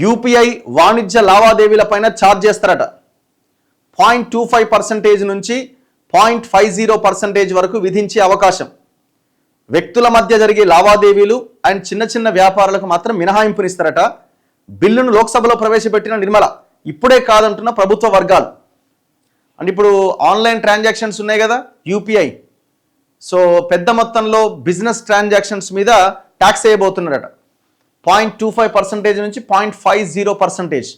UPI వాణిజ్య లావాదేవీలపైన charge చేస్తారట. 0.25% నుంచి 0.50% వరకు విధించే అవకాశం. వ్యక్తుల మధ్య జరిగే లావాదేవీలు అండ్ చిన్న చిన్న వ్యాపారాలకు మాత్రం మినహాయింపునిస్తారట. బిల్లును లోక్సభలో ప్రవేశపెట్టిన నిర్మల ఇప్పుడే కాదంటున్న ప్రభుత్వ వర్గాలు. అంటే ఇప్పుడు ఆన్లైన్ ట్రాన్సాక్షన్స్ ఉన్నాయి కదా, యూపీఐ. సో పెద్ద మొత్తంలో బిజినెస్ ట్రాన్సాక్షన్స్ మీద ట్యాక్స్ వేయబోతున్నారట. 0.25% నుంచి 0.50%.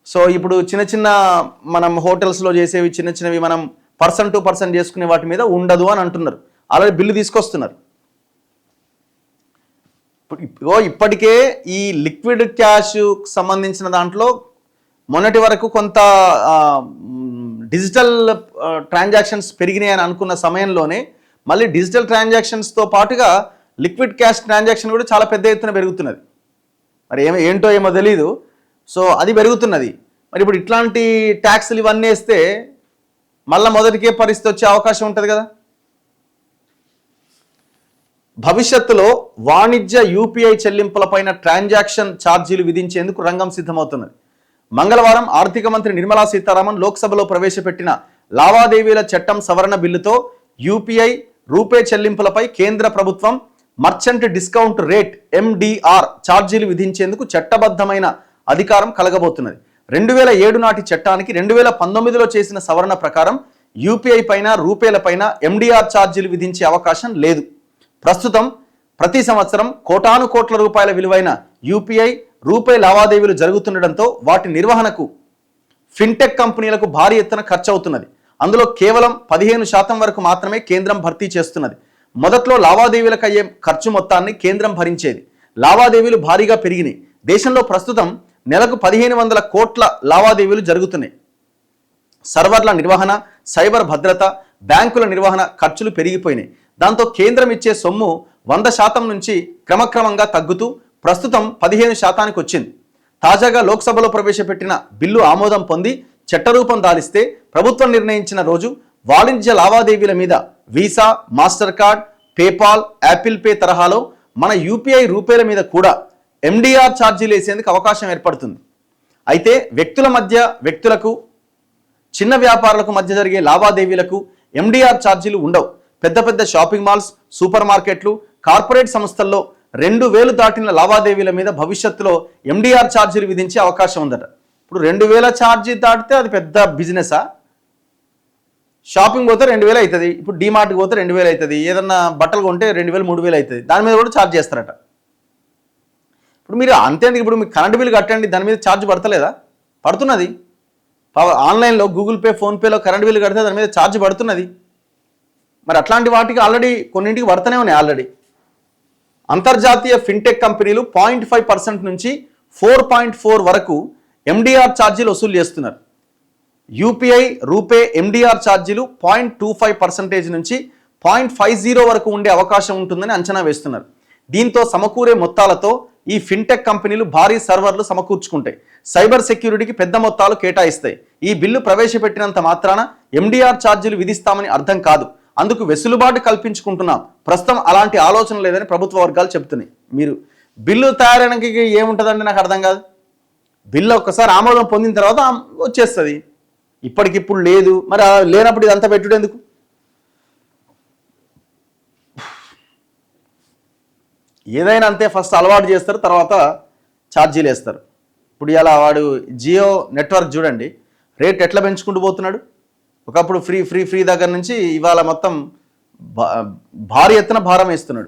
సో ఇప్పుడు చిన్న చిన్న మనం హోటల్స్లో చేసేవి చిన్న చిన్నవి మనం పర్సన్ టు పర్సన్ చేసుకునే వాటి మీద ఉండదు అని అంటున్నారు. ఆల్రెడీ బిల్లు తీసుకొస్తున్నారు. ఇప్పటికే ఈ లిక్విడ్ క్యాష్ సంబంధించిన దాంట్లో మొన్నటి వరకు కొంత డిజిటల్ ట్రాన్సాక్షన్స్ పెరిగినాయని అనుకున్న సమయంలోనే మళ్ళీ డిజిటల్ ట్రాన్సాక్షన్స్తో పాటుగా లిక్విడ్ క్యాష్ ట్రాన్సాక్షన్ కూడా చాలా పెద్ద ఎత్తున పెరుగుతున్నది. మరి ఏంటో ఏమో తెలీదు. సో అది పెరుగుతున్నది. మరి ఇప్పుడు ఇట్లాంటి ట్యాక్స్లు ఇవన్నీ వేస్తే మళ్ళీ మొదటికే పరిస్థితి వచ్చే అవకాశం ఉంటుంది కదా. భవిష్యత్తులో వాణిజ్య యూపీఐ చెల్లింపులపైన ట్రాన్సాక్షన్ ఛార్జీలు విధించేందుకు రంగం సిద్ధమవుతున్నది. మంగళవారం ఆర్థిక మంత్రి నిర్మలా సీతారామన్ లోక్సభలో ప్రవేశపెట్టిన లావాదేవీల చట్టం సవరణ బిల్లుతో యూపీఐ రూపే చెల్లింపులపై కేంద్ర ప్రభుత్వం మర్చెంట్ డిస్కౌంట్ రేట్ ఎండిఆర్ ఛార్జీలు విధించేందుకు చట్టబద్ధమైన అధికారం కలగబోతున్నది. 2007 నాటి చట్టానికి 2019లో చేసిన సవరణ ప్రకారం యూపీఐ పైన రూపేల పైన ఎండిఆర్ ఛార్జీలు విధించే అవకాశం లేదు. ప్రస్తుతం ప్రతి సంవత్సరం కోటాను కోట్ల రూపాయల విలువైన యూపీఐ రూపే లావాదేవీలు జరుగుతుండటంతో వాటి నిర్వహణకు ఫిన్టెక్ కంపెనీలకు భారీ ఎత్తున ఖర్చు అవుతున్నది. అందులో కేవలం 15% వరకు మాత్రమే కేంద్రం భర్తీ చేస్తున్నది. మొదట్లో లావాదేవీలకు అయ్యే ఖర్చు మొత్తాన్ని కేంద్రం భరించేది. లావాదేవీలు భారీగా పెరిగినాయి. దేశంలో ప్రస్తుతం నెలకు 1500 కోట్ల లావాదేవీలు జరుగుతున్నాయి. సర్వర్ల నిర్వహణ, సైబర్ భద్రత, బ్యాంకుల నిర్వహణ ఖర్చులు పెరిగిపోయినాయి. దాంతో కేంద్రం ఇచ్చే సొమ్ము 100% నుంచి క్రమక్రమంగా తగ్గుతూ ప్రస్తుతం 15% వచ్చింది. తాజాగా లోక్సభలో ప్రవేశపెట్టిన బిల్లు ఆమోదం పొంది చట్టరూపం దాలిస్తే ప్రభుత్వం నిర్ణయించిన రోజు వాణిజ్య లావాదేవీల మీద visa, master card, PayPal, Apple pay తరహాలో మన యూపీఐ రూపేల మీద కూడా ఎండిఆర్ ఛార్జీలు వేసేందుకు అవకాశం ఏర్పడుతుంది. అయితే వ్యక్తులకు చిన్న వ్యాపారులకు మధ్య జరిగే లావాదేవీలకు ఎండిఆర్ ఛార్జీలు ఉండవు. పెద్ద పెద్ద షాపింగ్ మాల్స్, సూపర్ మార్కెట్లు, కార్పొరేట్ సంస్థల్లో 2000 దాటిన లావాదేవీల మీద భవిష్యత్తులో ఎండిఆర్ ఛార్జీలు విధించే అవకాశం ఉందట. ఇప్పుడు 2000 ఛార్జీ దాటితే అది పెద్ద బిజినెసా? షాపింగ్ పోతే 2000 అవుతుంది. ఇప్పుడు డీమార్ట్కి పోతే 2000 అవుతుంది. ఏదన్నా బట్టలు కొంటే 2000, 3000 అవుతుంది. దాని మీద కూడా ఛార్జ్ చేస్తారట. ఇప్పుడు మీరు అంతేందుకు, ఇప్పుడు మీకు కరెంట్ బిల్ కట్టండి, దాని మీద ఛార్జ్ పడతలేదా? పడుతున్నది. ఆన్లైన్లో గూగుల్ పే, ఫోన్పేలో కరెంట్ బిల్ కడితే దాని మీద ఛార్జ్ పడుతున్నది. మరి అట్లాంటి వాటికి ఆల్రెడీ కొన్నింటికి పడుతూనే ఉన్నాయి. ఆల్రెడీ అంతర్జాతీయ ఫిన్టెక్ కంపెనీలు 0.5% నుంచి 4.4 వరకు ఎండిఆర్ ఛార్జీలు వసూలు చేస్తున్నారు. యూపీఐ రూపే ఎండిఆర్ ఛార్జీలు 0.25% నుంచి 0.50 వరకు ఉండే అవకాశం ఉంటుందని అంచనా వేస్తున్నారు. దీంతో సమకూరే మొత్తాలతో ఈ ఫిన్టెక్ కంపెనీలు భారీ సర్వర్లు సమకూర్చుకుంటాయి. సైబర్ సెక్యూరిటీకి పెద్ద మొత్తాలు కేటాయిస్తాయి. ఈ బిల్లు ప్రవేశపెట్టినంత మాత్రాన ఎండిఆర్ ఛార్జీలు విధిస్తామని అర్థం కాదు. అందుకు వెసులుబాటు కల్పించుకుంటున్నాం. ప్రస్తుతం అలాంటి ఆలోచన లేదని ప్రభుత్వ వర్గాలు చెబుతున్నాయి. మీరు బిల్లు తయారైనకి ఏముంటుందంటే నాకు అర్థం కాదు. బిల్లు ఒక్కసారి ఆమోదం పొందిన తర్వాత వచ్చేస్తుంది. ఇప్పటికిప్పుడు లేదు. మరి లేనప్పుడు ఇదంతా పెట్టుడు ఎందుకు? ఏదైనా అంతే, ఫస్ట్ అలవాటు చేస్తారు, తర్వాత ఛార్జీలు వేస్తారు. ఇప్పుడు ఇలా వాడు జియో నెట్వర్క్ చూడండి, రేట్ ఎట్లా పెంచుకుంటూ పోతున్నాడు. ఒకప్పుడు ఫ్రీ దగ్గర నుంచి ఇవాళ మొత్తం భారీ ఎత్తున భారం వేస్తున్నాడు.